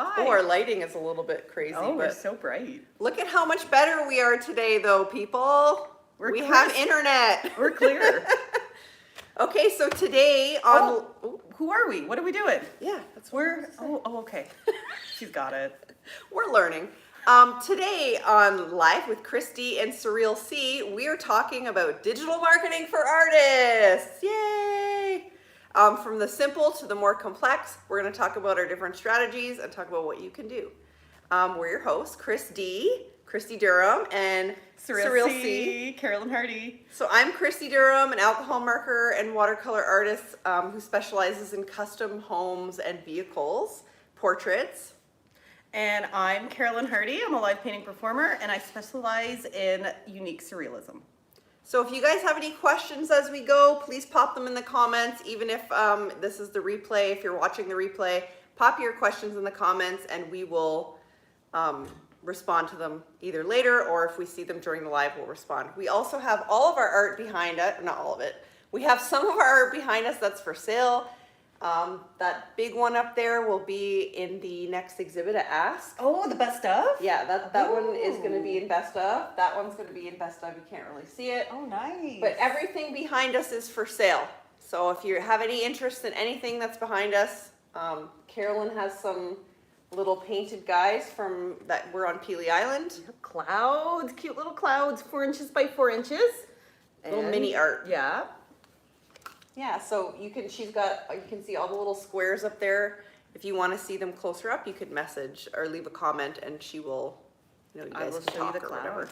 Hi. Oh, our lighting is a little bit crazy. Oh, we're but so bright. look at how much better we are today, though, people. We crisp. have internet. We're clear. Okay, so today on... Who are we? What are we doing? Yeah, that's what We're... Oh, okay. She's got it. we're learning. Today on Live with Kristi and Surreal C, we are talking about digital marketing for artists. Yay! From the simple to the more complex, we're going to talk about our different strategies and talk about what you can do. We're your hosts, Kristi Durham, and Surreal C, Carolyn Hardy. So I'm Kristi Durham, an alcohol marker and watercolor artist who specializes in custom homes and vehicles, portraits. And I'm Carolyn Hardy. I'm a live painting performer, and I specialize in unique surrealism. So if you guys have any questions as we go, please pop them in the comments. Even if this is the replay, if you're watching the replay, pop your questions in the comments and we will respond to them either later, or if we see them during the live, we'll respond. We also have all of our art behind us, not all of it. We have some of our art behind us that's for sale. That big one up there will be in the next exhibit at Ask. Oh, the best of? Yeah, that one is going to be in best of. That one's going to be in best of. You can't really see it. Oh, nice. But everything behind us is for sale. So if you have any interest in anything that's behind us, Carolyn has some little painted guys from that were on Peely Island. Clouds, cute little clouds, 4 inches by 4 inches. Little mini art. Yeah. Yeah, so you can see all the little squares up there. If you want to see them closer up, you could message or leave a comment and she will, you guys can talk or whatever.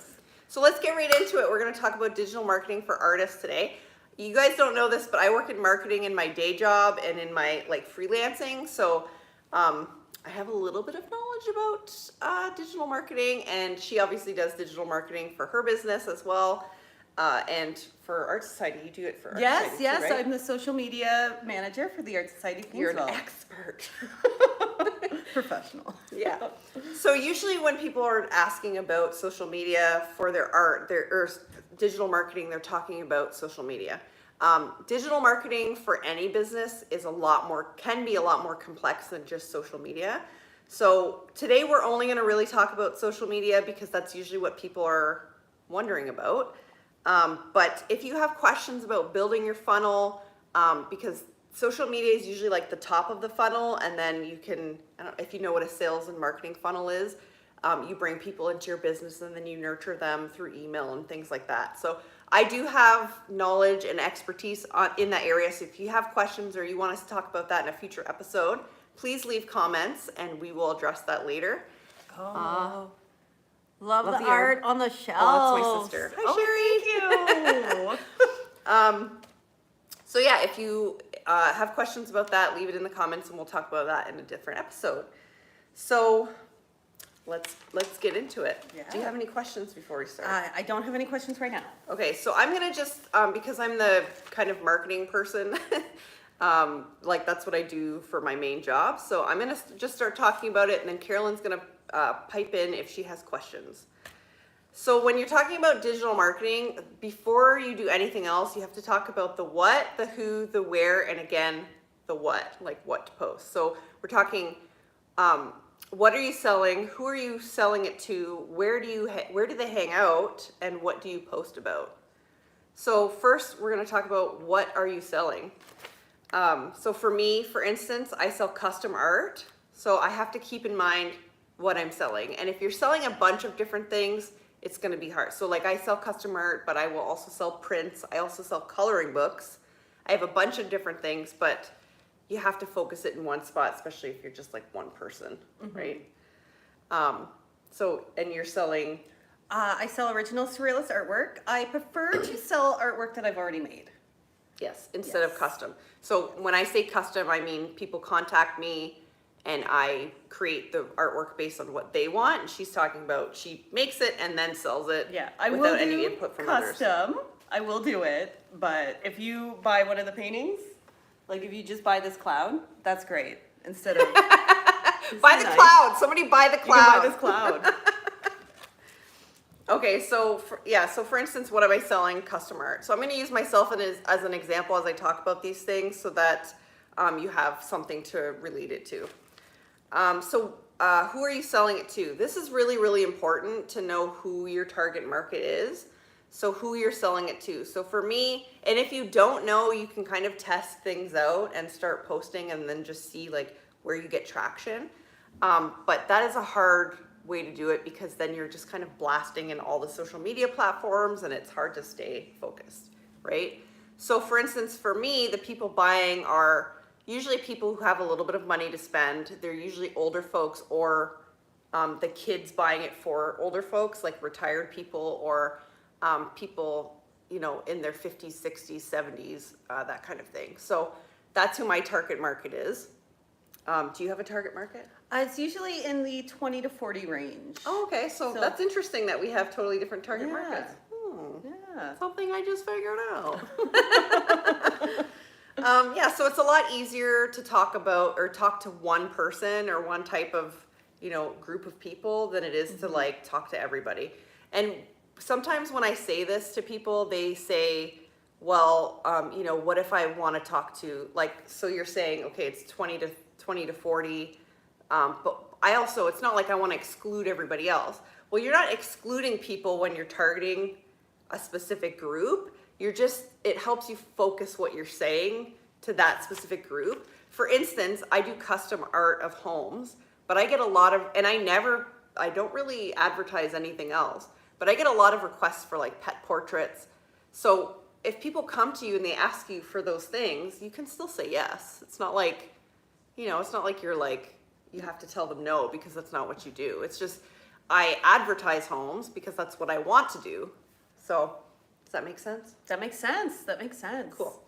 So let's get right into it. We're going to talk about digital marketing for artists today. You guys don't know this, but I work in marketing in my day job and in my freelancing. So I have a little bit of knowledge about digital marketing, and she obviously does digital marketing for her business as well. And for Art Society, you do it for Art Society Yes, too, right? I'm the social media manager for the Art Society. You're an expert. Professional. Yeah. So usually when people are asking about social media for their art, or digital marketing, they're talking about social media. Digital marketing for any business is can be a lot more complex than just social media. So today we're only going to really talk about social media because that's usually what people are wondering about. But if you have questions about building your funnel, because social media is usually like the top of the funnel, and then you can, if you know what a sales and marketing funnel is, you bring people into your business and then you nurture them through email and things like that. So I do have knowledge and expertise in that area. So if you have questions or you want us to talk about that in a future episode, please leave comments and we will address that later. Oh. Love the art on the shelf. Oh, that's my sister. Hi, Sherry. Thank you. So yeah, if you have questions about that, leave it in the comments and we'll talk about that in a different episode. So let's get into it. Yeah. Do you have any questions before we start? I don't have any questions right now. Okay, so I'm gonna just, because I'm the kind of marketing person, that's what I do for my main job. So I'm gonna just start talking about it, and then Carolyn's gonna pipe in if she has questions. So when you're talking about digital marketing, before you do anything else, you have to talk about the what, the who, the where, and again, the what, like what to post. So we're talking, what are you selling? Who are you selling it to? Where do they hang out? And what do you post about? So first, we're going to talk about what are you selling. So for me, for instance, I sell custom art. So I have to keep in mind what I'm selling. And if you're selling a bunch of different things, it's going to be hard. So I sell custom art, but I will also sell prints. I also sell coloring books. I have a bunch of different things, but you have to focus it in one spot, especially if you're just one person, right? And you're selling? I sell original surrealist artwork. I prefer to sell artwork that I've already made. Yes, instead of custom. So when I say custom, I mean people contact me and I create the artwork based on what they want. And she's talking about she makes it and then sells it without any input from others. Custom. I will do it, but if you buy one of the paintings, if you just buy this cloud, that's great. Instead of buy the cloud. Somebody buy the cloud. You can buy this cloud. Okay, so for instance, what am I selling? Custom art. So I'm going to use myself as an example as I talk about these things so that you have something to relate it to. Who are you selling it to? This is really, really important to know who your target market is. So who you're selling it to. So for me, and if you don't know, you can kind of test things out and start posting and then just see like where you get traction. But that is a hard way to do it because then you're just kind of blasting in all the social media platforms and it's hard to stay focused, right? So for instance, for me, the people buying are usually people who have a little bit of money to spend. They're usually older folks or the kids buying it for older folks, like retired people or people, you know, in their 50s, 60s, 70s, that kind of thing. So that's who my target market is. Do you have a target market? It's usually in the 20 to 40 range. Oh, okay. So that's interesting that we have totally different target Yeah. markets. Yeah. Something I just figured out. Yeah, so it's a lot easier to talk about or talk to one person or one type of, you know, group of people than it is to like talk to everybody. And sometimes when I say this to people, they say, well, you know, what if I want to talk to, like, so you're saying, okay, it's 20 to 40, but I also, it's not like I want to exclude everybody else. Well, you're not excluding people when you're targeting a specific group. You're just, it helps you focus what you're saying to that specific group. For instance, I do custom art of homes, but I get a lot of, and I don't really advertise anything else, but I get a lot of requests for like pet portraits. So if people come to you and they ask you for those things, you can still say yes. It's not like, you know, it's not like you're like, you have to tell them no because that's not what you do. It's just, I advertise homes because that's what I want to do. So does that make sense? That makes sense. That makes sense. Cool.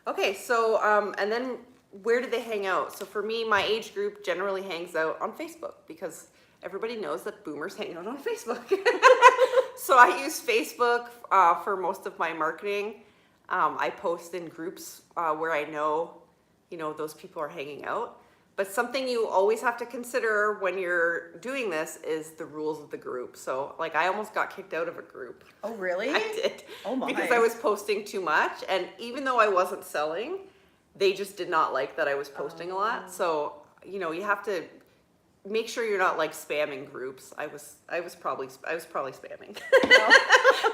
Okay, so, and then where do they hang out? So for me, my age group generally hangs out on Facebook because everybody knows that boomers hang out on Facebook. So I use Facebook for most of my marketing. I post in groups where I know, you know, those people are hanging out. But something you always have to consider when you're doing this is the rules of the group. So like I almost got kicked out of a group. Oh, really? I did. Oh my. Because I was posting too much. And even though I wasn't selling, they just did not like that I was posting a lot. So, you know, you have to make sure you're not like spamming groups. I was probably spamming.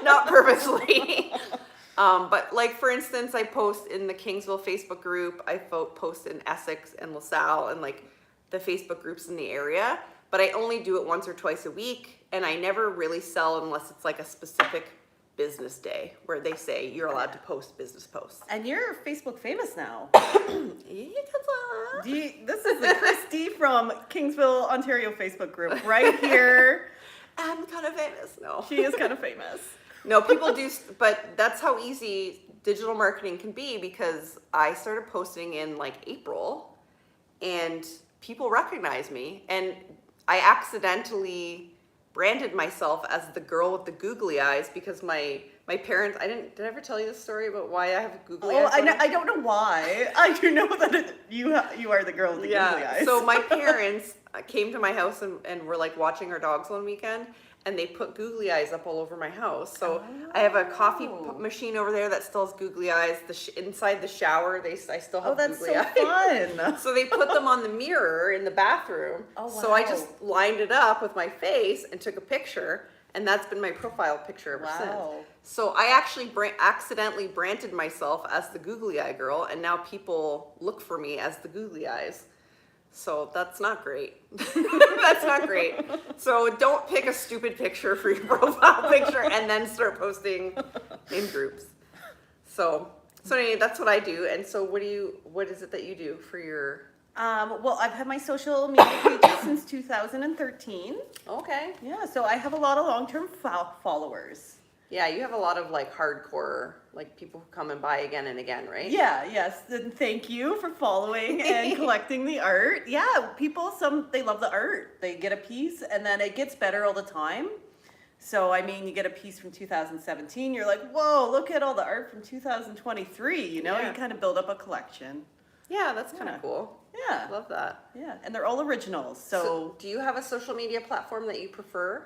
Not purposely. But like for instance, I post in the Kingsville Facebook group, I post in Essex and LaSalle and like the Facebook groups in the area, but I only do it once or twice a week and I never really sell unless it's like a specific business day where they say you're allowed to post business posts. And you're Facebook famous now. This is the Kristi from Kingsville, Ontario Facebook group right here. I'm kind of famous. No. She is kind of famous. No, people do, but that's how easy digital marketing can be because I started posting in like April and people recognize me and I accidentally branded myself as the girl with the googly eyes because my parents, did I ever tell you this story about why I have googly eyes? I don't know why. I do know that you are the girl with the googly eyes. So my parents came to my house and were like watching our dogs one weekend and they put googly eyes up all over my house. So I have a coffee machine over there that still has googly eyes. Inside the shower, I still have googly eyes. Fun. So they put them on the mirror in the bathroom. Oh, wow. So I just lined it up with my face and took a picture, and that's been my profile picture ever since. So I actually accidentally branded myself as the googly eye girl, and now people look for me as the googly eyes. So that's not great. That's not great. So don't pick a stupid picture for your profile picture and then start posting in groups. So anyway, that's what I do. And so what is it that you do for your? Well, I've had my social media pages since 2013. Okay. Yeah, so I have a lot of long-term followers. Yeah, you have a lot of like hardcore, like people who come and buy again and again, right? Yeah, yes. And thank you for following and collecting the art. Yeah, people, they love the art. They get a piece and then it gets better all the time. So, I mean, you get a piece from 2017, you're like, whoa, look at all the art from 2023. You know, you kind of build up a collection. Yeah, that's kind of cool. Yeah. Love that. Yeah, and they're all originals. So do you have a social media platform that you prefer?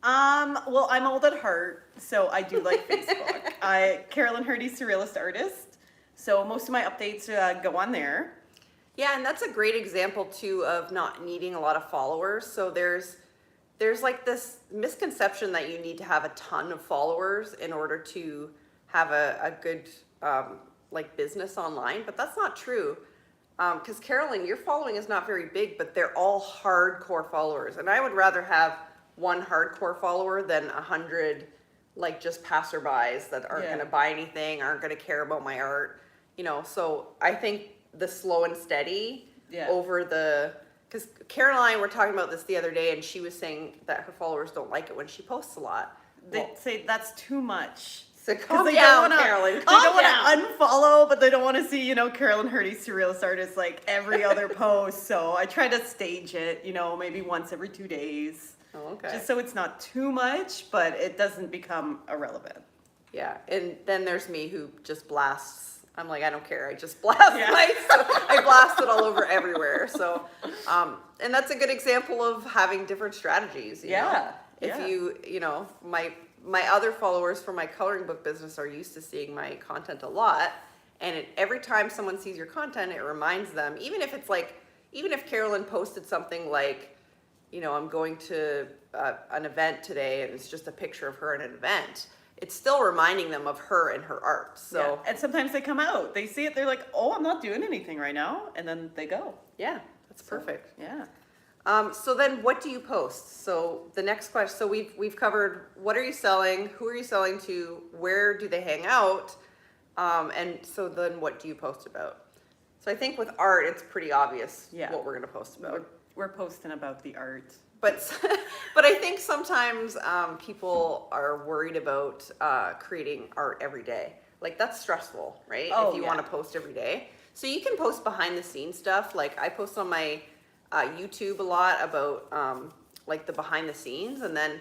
Well, I'm old at heart, so I do like Facebook. Carolyn Hardy, Surrealist artist. So most of my updates go on there. Yeah, and that's a great example too of not needing a lot of followers. So there's like this misconception that you need to have a ton of followers in order to have a good like business online, but that's not true. Because Carolyn, your following is not very big, but they're all hardcore followers, and I would rather have one hardcore follower than 100 like just passerbys that aren't Yeah. going to buy anything, aren't going to care about my art, you know. So I think the slow and steady Yeah. over the, because Caroline and I were talking about this the other day, and she was saying that her followers don't like it when she posts a lot. They Well, say that's too much. so 'Cause calm they down, don't wanna, Carolyn. They Calm don't down. want to unfollow, but they don't want to see, Carolyn Hardy, surrealist artist, like every other post. So I try to stage it, maybe once every 2 days. Oh, okay. Just so it's not too much, but it doesn't become irrelevant. Yeah, and then there's me who just blasts. I'm like, I don't care. I just blast Yeah. I blast it all over everywhere. So, and that's a good example of having different strategies. You know? Yeah, If yeah. my other followers for my coloring book business are used to seeing my content a lot, and every time someone sees your content, it reminds them. Even if Carolyn posted something like, I'm going to an event today, and it's just a picture of her at an event, it's still reminding them of her and her art. So Yeah. And sometimes they come out, they see it, they're like, oh, I'm not doing anything right now. And then they go. yeah, that's perfect. Yeah. So then what do you post? So the next question, so we've covered what are you selling, who are you selling to, where do they hang out, and so then what do you post about? So I think with art, it's pretty obvious Yeah. what we're going to post about. We're posting about the art. But but I think sometimes people are worried about creating art every day. Like that's stressful, right? Oh, if you yeah. want to post every day. So you can post behind the scenes stuff. Like I post on my YouTube a lot about like the behind the scenes, and then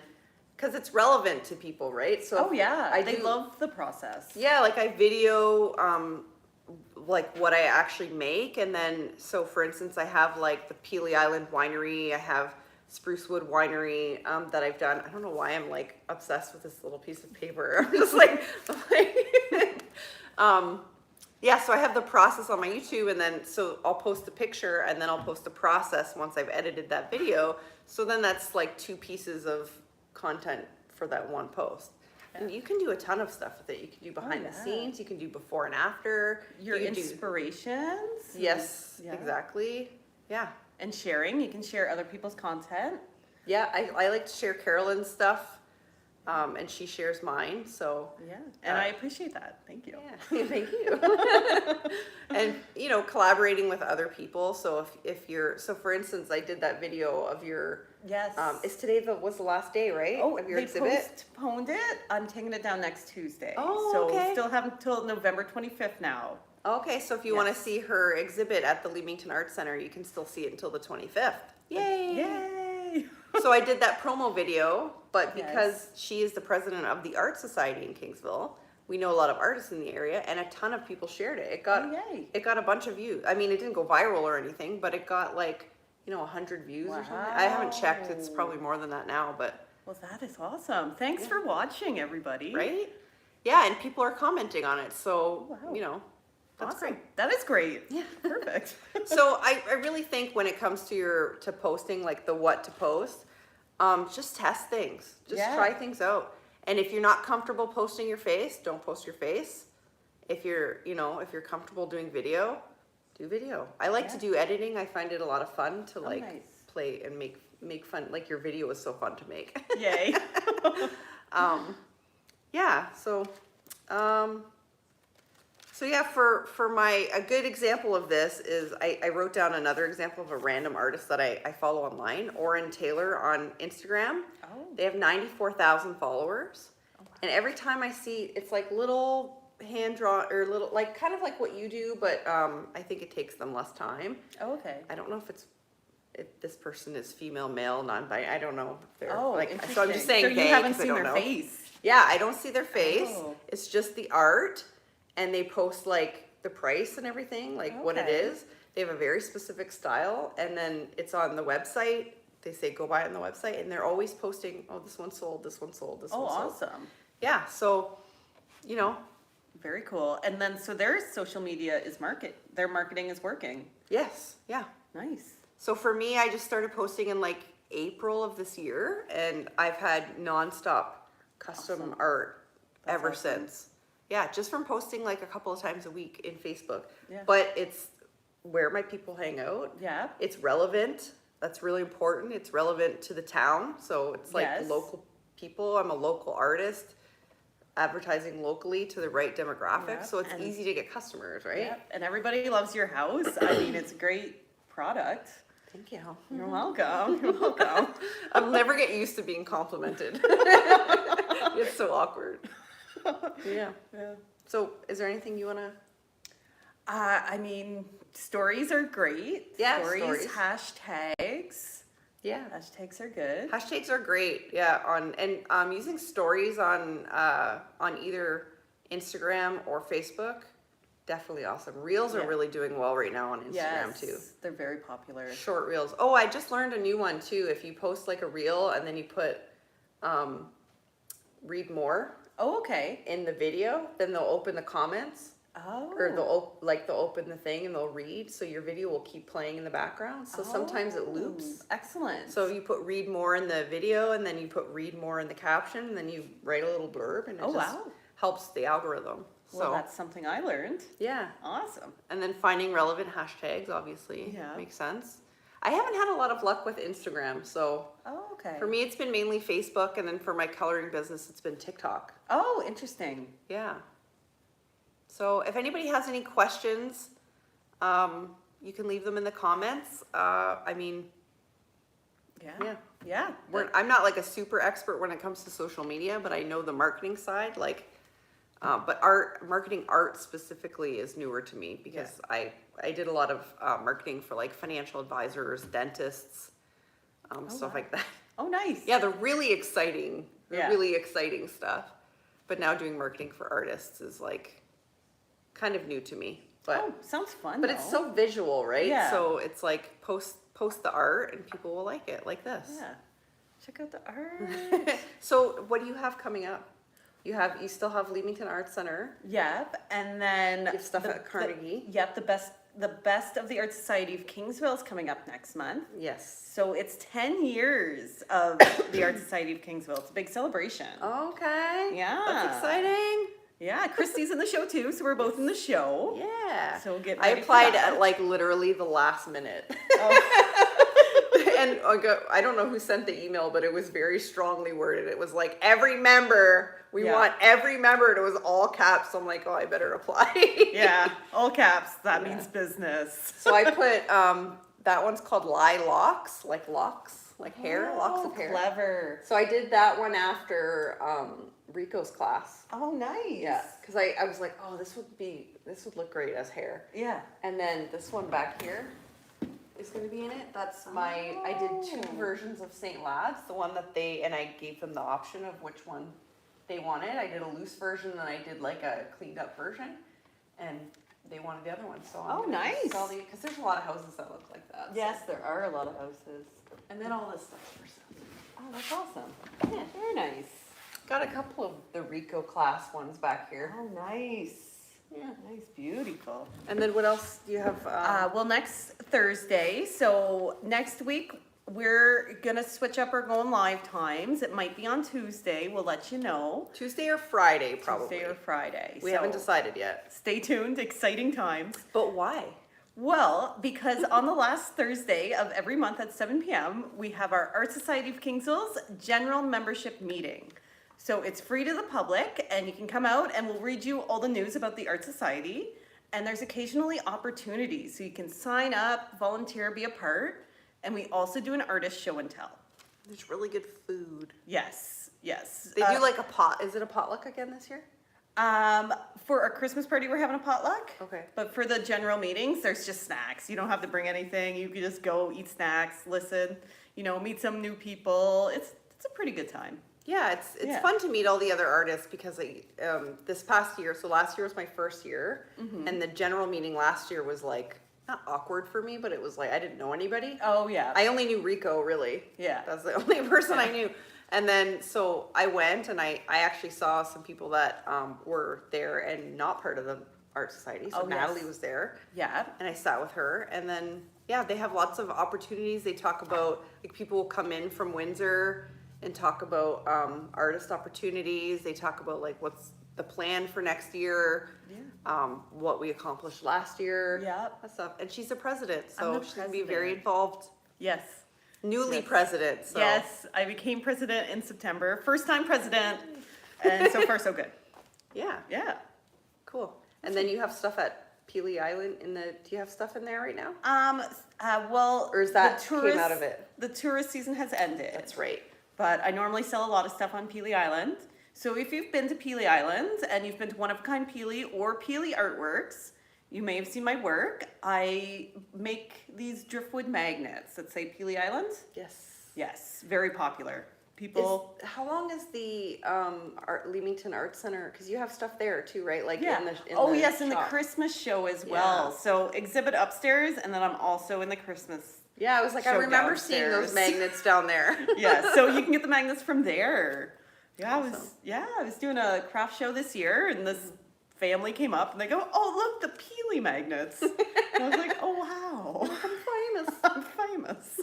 because it's relevant to people, right? So Oh yeah, they do- love the process. Yeah, like I video like what I actually make, and then so for instance, I have like the Peely Island Winery, I have Sprucewood Winery that I've done. I don't know why I'm like obsessed with this little piece of paper. I'm just like, yeah. So I have the process on my YouTube, and then so I'll post a picture, and then I'll post a process once I've edited that video. So then that's like 2 pieces of content for that one post. And you can do a ton of stuff with it. You can do behind the yeah. scenes. You can do before and after. Your You can do- inspirations. Yes, Yeah. exactly. Yeah. And sharing, you can share other people's content. Yeah, I like to share Carolyn's stuff, and she shares mine. So Yeah, and I appreciate that. Thank you. yeah, thank you. And collaborating with other people. So if you're for instance, I did that video of your. Yes. Is today was the last day, right? Oh, of your they exhibit. postponed it. I'm taking it down next Tuesday. Oh, so okay. still have until November 25th now. Okay, so if you want to Yes. see her exhibit at the Leamington Arts Center, you can still see it until the 25th. Yay! Yay! So I did that promo video, but Yes. because she is the president of the Art Society in Kingsville, we know a lot of artists in the area, and a ton of people shared it. Oh, yay. It got a bunch of views. I mean, it didn't go viral or anything, but it got like 100 views or something. I haven't checked. It's probably more than that now, but Well, that is awesome. Thanks for watching, everybody. right? Yeah, and people are commenting on it, so Wow. that's Awesome. great. That is great. Yeah. Perfect. So I really think when it comes to posting, like the what to post, just test things. Just Yeah. try things out. And if you're not comfortable posting your face, don't post your face. If you're comfortable doing video, do video. I like to do editing. I find it a lot of fun to like nice. play and make fun. Like your video is so fun to make. Yay. Yeah. So yeah, for a good example of this is I wrote down another example of a random artist that I follow online, Oren Taylor on Instagram. Oh. They have 94,000 followers. And every time I see, it's like little hand drawn or little, like kind of like what you do, but I think it takes them less time. Oh, okay. I don't know if this person is female, male, non-binary. I don't know if they're Oh, like, so I'm interesting. just saying So you they, haven't 'cause I seen don't their know. face. Yeah, I don't see their face. Oh. It's just the art, and they post like the price and everything, like what it Okay. is. They have a very specific style, and then it's on the website. They say go buy it on the website, and they're always posting, oh, this one sold, this one sold, this Oh, one sold. awesome. Yeah, so, Very cool. And then, so their social media is their marketing is working. Yes, yeah. Nice. So for me, I just started posting in like April of this year, and I've had nonstop custom Awesome. art That's ever awesome. since. Yeah, just from posting like a couple of times a week in Facebook. Yeah. But it's where my people hang out. Yeah. It's relevant. That's really important. It's relevant to the town. So it's like Yes. local people. I'm a local artist, advertising locally to the right demographic. Yeah, So it's and- easy to get customers, right? Yep. And everybody loves your house. I mean, it's a great product. Thank you. You're welcome. You're welcome. I'll never get used to being complimented. It's so awkward. Yeah. Yeah. So is there anything you want to? I mean, stories are great. Yeah, stories. stories. Hashtags. Yeah. Hashtags are good. Hashtags are great. Yeah. Using stories on either Instagram or Facebook, definitely awesome. Reels are Yeah. really doing well right now on Instagram Yes, too. they're very popular. Short reels. Oh, I just learned a new one too. If you post like a reel and then you put read more Oh, okay. in the video, then they'll open the comments. Oh. Or they'll open the thing and they'll read, so your video will keep playing in the background. So sometimes it loops. Excellent. So you put read more in the video, and then you put read more in the caption, and then you write a little blurb, and it Oh, just wow. helps the algorithm. Well, So that's something I learned. yeah, Awesome. and then finding relevant hashtags obviously Yeah. makes sense. I haven't had a lot of luck with Instagram, so Oh, okay. for me it's been mainly Facebook, and then for my coloring business it's been TikTok. Oh, interesting. Yeah. So if anybody has any questions, you can leave them in the comments. I mean, Yeah. yeah. Yeah. I'm not like a super expert when it comes to social media, but I know the marketing side. Like, but marketing art specifically is newer to me because I did a lot of marketing for like financial advisors, dentists, stuff wow. like that. Oh, nice. Yeah, they're really exciting. They're Yeah. really exciting stuff. But now doing marketing for artists is like kind of new to me. But Oh, sounds fun. but it's though. so visual, right? Yeah. So it's like post the art and people will like it, like this. Yeah. Check out the art. So what do you have coming up? You still have Leamington Arts Center. Yep. And then You have stuff at Carnegie. yep. The best of the Art Society of Kingsville is coming up next month. Yes. So it's 10 years of the Art Society of Kingsville. It's a big celebration. Okay. Yeah. That's exciting. Yeah, Kristi's in the show too, so we're both in the show. Yeah. So get I ready for applied that. at like literally the last minute. Oh, And I don't know who sent the email, but it was very strongly worded. It was like, every member, we Yeah. want every member. And it was all caps. So I'm like, oh, I better apply. yeah, all caps. That Yeah. means business. So I put, that one's called locks, like hair, locks Oh, of hair. Clever. So I did that one after Rico's class. Oh, nice. Yeah, because I was like, oh, this would look great as hair. Yeah. And then this one back here is going to be in it. That's I did two Oh. versions of St. Lad's, the one that and I gave them the option of which one they wanted. I did a loose version and I did like a cleaned up version, and they wanted the other one. So I'm Oh, gonna nice. because there's a lot of houses that look like that. Yes, there are a lot of houses. And then all this stuff for sale. Oh, that's awesome. Yeah. Very nice. Got a couple of the Rico class ones back here. Oh, nice. Yeah. Nice, beautiful. And then what else do you have? Well, next Thursday, so next week, we're gonna switch up our going live times. It might be on Tuesday, we'll let you know. Tuesday or Friday, probably. Tuesday or Friday. We So haven't decided yet. Stay tuned, exciting times. But why? Well, because on the last Thursday of every month at 7 p.m., we have our Art Society of Kingsville's general membership meeting. So it's free to the public, and you can come out and we'll read you all the news about the Art Society. And there's occasionally opportunities, so you can sign up, volunteer, be a part. And we also do an artist show and tell. There's really good food. Yes, yes. They do like a pot. Is it a potluck again this year? For our Christmas party, we're having a potluck. Okay. But for the general meetings, there's just snacks. You don't have to bring anything. You can just go eat snacks, listen, meet some new people. It's a pretty good time. Yeah, it's Yeah. fun to meet all the other artists because this past year, so last year was my first year, and the general meeting last year was like not awkward for me, but it was like I didn't know anybody. Oh yeah. I only knew Rico, really. Yeah. That's the only person I Yeah. knew. And then, so I went and I actually saw some people that were there and not part of the Art Society, so Oh, yes. Natalie was there. Yeah. And I sat with her, and then, yeah, they have lots of opportunities. They talk about, like, people will come in from Windsor and talk about artist opportunities. They talk about, like, what's the plan for next year, what we accomplished last year, Yep. that stuff. And she's the president, I'm so the she's gonna be very president. involved. Yes. Newly Yes. president, so. Yes, I became president in September. First time president, and so far so good. Yeah, Yeah. cool. And then you have stuff at Peely Island do you have stuff in there right now? Well, Or is that came out of it? The tourist season has ended. That's right. But I normally sell a lot of stuff on Peely Island. So if you've been to Peely Island and you've been to One of a Kind Peely or Peely Artworks, you may have seen my work. I make these driftwood magnets that say Peely Island. Yes. Yes, very popular. People. How long is the Leamington Art Center? Because you have stuff there too, right? Like Yeah. in the in the shop. Christmas show as well. Yeah. So exhibit upstairs, and then I'm also in the Christmas. Yeah, I was like, I show remember seeing those downstairs. magnets down there. Yeah, so you can get the magnets from there. Yeah, Awesome. I was doing a craft show this year, and this family came up and they go, "Oh, look, the Peely magnets." And I was like, "Oh wow, I'm famous. I'm famous."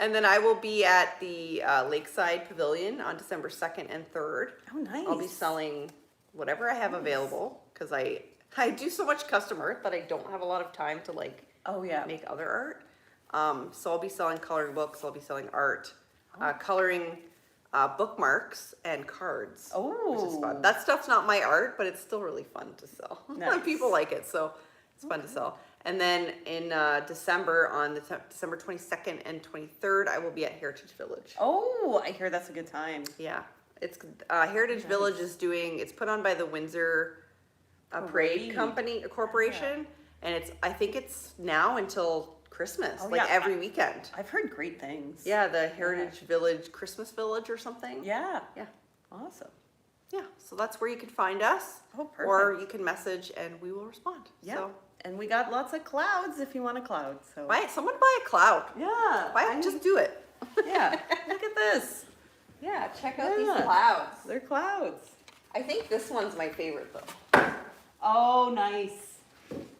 And then I will be at the Lakeside Pavilion on December 2nd and 3rd. Oh, nice. I'll be selling whatever I have available because I do so much custom art that I don't have a lot of time to like Oh yeah. make other art. So I'll be selling coloring books. I'll be selling art, coloring bookmarks and cards. Which is fun. Oh. That stuff's not my art, but it's still really fun to sell. Nice. People like it, so it's fun to sell. And then in December, on the December 22nd and 23rd, I will be at Heritage Village. Oh, I hear that's a good time. Yeah, it's Heritage Village is it's put on by the Windsor Parade Parade. Corporation, and I think it's now until Christmas, Oh, like yeah. every weekend. I've heard great things. Yeah, the Heritage Village Christmas Village or something. Yeah. Yeah. Awesome. Yeah, so that's where you can find us. Oh, perfect. Or you can message and we will respond. Yeah. So And we got lots of clouds if you want a cloud. So someone buy a cloud. yeah. Just do it. Yeah. Look at this. Yeah, check out these clouds. They're clouds. I think this one's my favorite though. Oh, nice.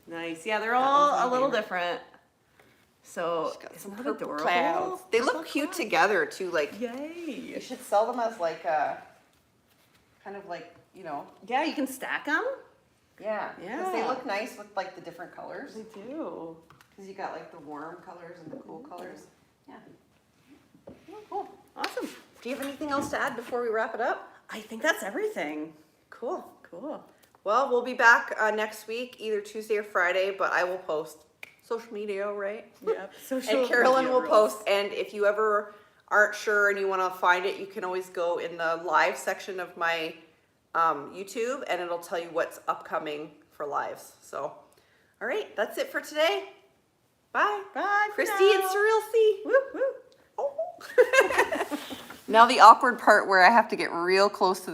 Nice. Yeah, they're one's all my a little favorite. different. So She's got isn't some that purple adorable? clouds. They Purple look cute clouds. together too. Like Yay. you should sell them as like a kind of like, you know. Yeah, you can stack them. Yeah. Because they Yeah. look nice with like the different colors. They do. Because you got like the warm colors and the cool colors. Yeah. Oh, cool. Awesome. Do you have anything else to add before we wrap it up? I think that's everything. Cool. Cool. Well, we'll be back next week, either Tuesday or Friday, but I will post social media, right? Yep. Social And Carolyn media will rules. post. And if you ever aren't sure and you want to find it, you can always go in the live section of my YouTube, and it'll tell you what's upcoming for lives. So, all right, that's it for today. Bye. Bye. for Kristi and now. Surreal C. Woo, woo. Oh. Now the awkward part where I have to get real close to